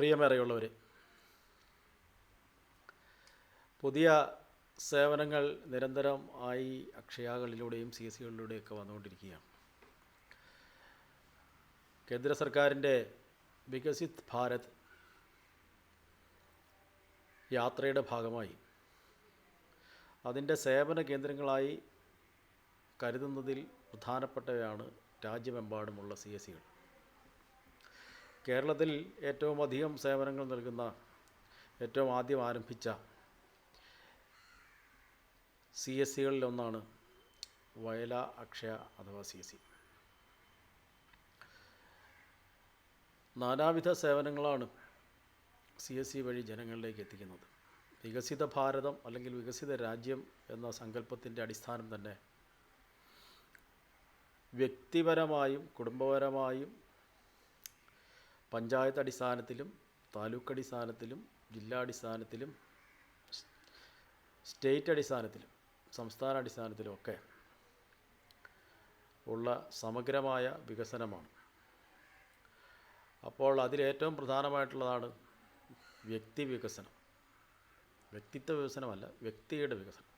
പ്രിയമേറെയുള്ളവർ, പുതിയ സേവനങ്ങൾ നിരന്തരം ആയി അക്ഷയകളിലൂടെയും CSCകളിലൂടെയൊക്കെ വന്നുകൊണ്ടിരിക്കുകയാണ്. കേന്ദ്ര സർക്കാരിൻ്റെ വികസിത് ഭാരത് യാത്രയുടെ ഭാഗമായി അതിൻ്റെ സേവന കേന്ദ്രങ്ങളായി കരുതുന്നതിൽ പ്രധാനപ്പെട്ടവയാണ് രാജ്യമെമ്പാടുമുള്ള CSCകൾ. കേരളത്തിൽ ഏറ്റവും അധികം സേവനങ്ങൾ നൽകുന്ന, ഏറ്റവും ആദ്യം ആരംഭിച്ച CSCകളിലൊന്നാണ് വയല അക്ഷയ അഥവാ CSC. നാനാവിധ സേവനങ്ങളാണ് CSC വഴി ജനങ്ങളിലേക്ക് എത്തിക്കുന്നത്. വികസിത ഭാരതം അല്ലെങ്കിൽ വികസിത രാജ്യം എന്ന സങ്കല്പത്തിൻ്റെ അടിസ്ഥാനം തന്നെ വ്യക്തിപരമായും കുടുംബപരമായും പഞ്ചായത്ത് അടിസ്ഥാനത്തിലും താലൂക്ക് അടിസ്ഥാനത്തിലും ജില്ലാടിസ്ഥാനത്തിലും സ്റ്റേറ്റ് അടിസ്ഥാനത്തിലും സംസ്ഥാന അടിസ്ഥാനത്തിലുമൊക്കെ ഉള്ള സമഗ്രമായ വികസനമാണ്. അപ്പോൾ അതിലേറ്റവും പ്രധാനമായിട്ടുള്ളതാണ് വ്യക്തി വികസനം. വ്യക്തിത്വ വികസനമല്ല, വ്യക്തിയുടെ വികസനം.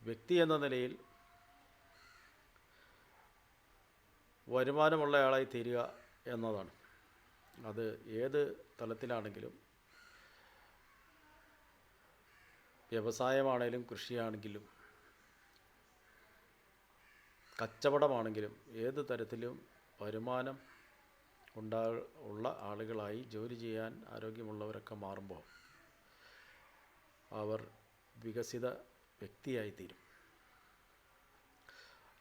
വ്യക്തി എന്ന നിലയിൽ വരുമാനമുള്ള ആളായി തീരുക എന്നതാണ്. അത് ഏത് തലത്തിലാണെങ്കിലും, വ്യവസായമാണെങ്കിലും കൃഷിയാണെങ്കിലും കച്ചവടമാണെങ്കിലും ഏത് തരത്തിലും വരുമാനം ഉള്ള ആളുകളായി ജോലി ചെയ്യാൻ ആരോഗ്യമുള്ളവരൊക്കെ മാറുമ്പോൾ അവർ വികസിത വ്യക്തിയായിത്തീരും.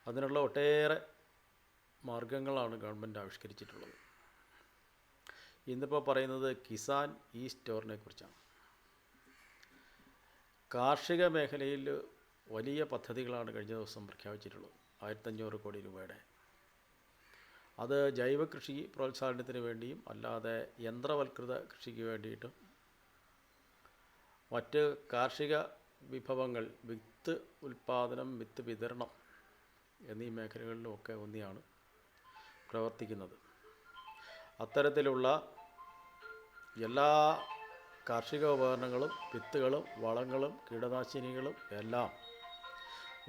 അതിനുള്ള ഒട്ടേറെ മാർഗങ്ങളാണ് ഗവൺമെൻറ് ആവിഷ്കരിച്ചിട്ടുള്ളത്. ഇന്നിപ്പോൾ പറയുന്നത് കിസാൻ സ്റ്റോറിനെ കുറിച്ചാണ്. കാർഷിക മേഖലയിൽ വലിയ പദ്ധതികളാണ് കഴിഞ്ഞ ദിവസം പ്രഖ്യാപിച്ചിട്ടുള്ളത്. 1500 കോടി രൂപയുടെ. അത് ജൈവ കൃഷി പ്രോത്സാഹനത്തിന് വേണ്ടിയും അല്ലാതെ യന്ത്രവൽകൃത കൃഷിക്ക് വേണ്ടിയിട്ടും മറ്റ് കാർഷിക വിഭവങ്ങൾ, വിത്ത് ഉൽപ്പാദനം, വിത്ത് വിതരണം എന്നീ മേഖലകളിലുമൊക്കെ ഒന്നിയാണ് പ്രവർത്തിക്കുന്നത്. അത്തരത്തിലുള്ള എല്ലാ കാർഷിക ഉപകരണങ്ങളും, വിത്തുകളും, വളങ്ങളും, കീടനാശിനികളും എല്ലാം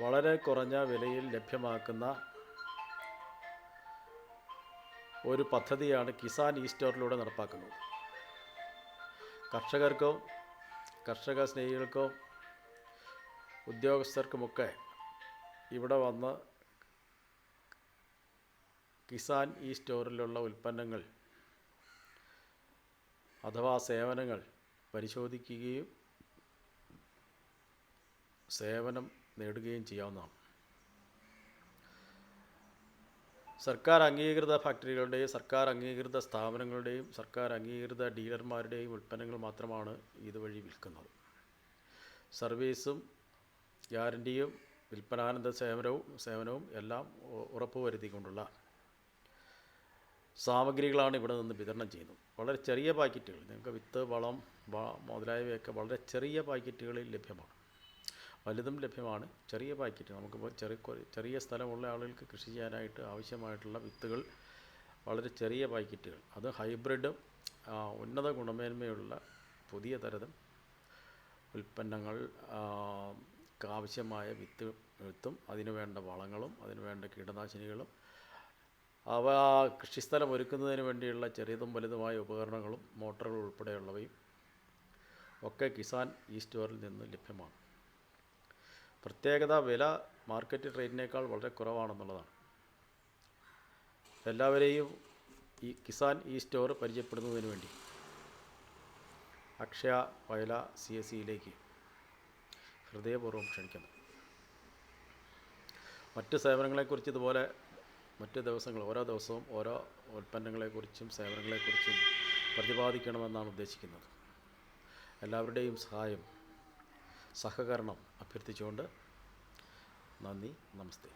വളരെ കുറഞ്ഞ വിലയിൽ ലഭ്യമാക്കുന്ന ഒരു പദ്ധതിയാണ് കിസാൻ സ്റ്റോറിലൂടെ നടപ്പാക്കുന്നത്. കർഷകർക്കോ കർഷക സ്നേഹികൾക്കോ ഉദ്യോഗസ്ഥർക്കുമൊക്കെ ഇവിടെ വന്ന് കിസാൻ സ്റ്റോറിലുള്ള ഉൽപ്പന്നങ്ങൾ അഥവാ സേവനങ്ങൾ പരിശോധിക്കുകയും സേവനം നേടുകയും ചെയ്യാവുന്നതാണ്. സർക്കാർ അംഗീകൃത ഫാക്ടറികളുടെയും സർക്കാർ അംഗീകൃത സ്ഥാപനങ്ങളുടെയും സർക്കാർ അംഗീകൃത ഡീലർമാരുടെയും ഉൽപ്പന്നങ്ങൾ മാത്രമാണ് ഇതുവഴി വിൽക്കുന്നത്. സർവീസും ഗ്യാരണ്ടിയും വിൽപ്പനാനന്ദ സേവനവും എല്ലാം ഉറപ്പുവരുത്തിക്കൊണ്ടുള്ള സാമഗ്രികളാണ് ഇവിടെ നിന്ന് വിതരണം ചെയ്യുന്നത്. വളരെ ചെറിയ പാക്കറ്റുകൾ, നിങ്ങൾക്ക് വിത്ത്, വളം മുതലായവയൊക്കെ വളരെ ചെറിയ പാക്കറ്റുകളിൽ ലഭ്യമാണ്. വലുതും ലഭ്യമാണ്. ചെറിയ പാക്കറ്റ്, നമുക്കിപ്പോൾ ചെറിയ സ്ഥലമുള്ള ആളുകൾക്ക് കൃഷി ചെയ്യാനായിട്ട് ആവശ്യമായിട്ടുള്ള വിത്തുകൾ വളരെ ചെറിയ പാക്കറ്റുകൾ, അത് ഹൈബ്രിഡും ഉന്നത ഗുണമേന്മയുള്ള പുതിയ തരം ഉൽപ്പന്നങ്ങൾ, ആവശ്യമായ വിത്തും അതിനുവേണ്ട വളങ്ങളും അതിനുവേണ്ട കീടനാശിനികളും അവ കൃഷിസ്ഥലം ഒരുക്കുന്നതിന് വേണ്ടിയുള്ള ചെറിയതും വലുതുമായ ഉപകരണങ്ങളും മോട്ടറുകൾ ഉൾപ്പെടെയുള്ളവയും ഒക്കെ കിസാൻ സ്റ്റോറിൽ നിന്ന് ലഭ്യമാണ്. പ്രത്യേകത വില മാർക്കറ്റ് റേറ്റിനേക്കാൾ വളരെ കുറവാണെന്നുള്ളതാണ്. എല്ലാവരെയും ഈ കിസാൻ സ്റ്റോർ പരിചയപ്പെടുന്നതിന് വേണ്ടി അക്ഷയ വയല CSCയിലേക്ക് ഹൃദയപൂർവ്വം ക്ഷണിക്കുന്നു. മറ്റ് സേവനങ്ങളെക്കുറിച്ച് ഇതുപോലെ മറ്റ് ദിവസങ്ങൾ, ഓരോ ദിവസവും ഓരോ ഉൽപ്പന്നങ്ങളെക്കുറിച്ചും സേവനങ്ങളെക്കുറിച്ചും പ്രതിപാദിക്കണമെന്നാണ് ഉദ്ദേശിക്കുന്നത്. എല്ലാവരുടെയും സഹകരണം അഭ്യർത്ഥിച്ചുകൊണ്ട് നന്ദി, നമസ്തേ.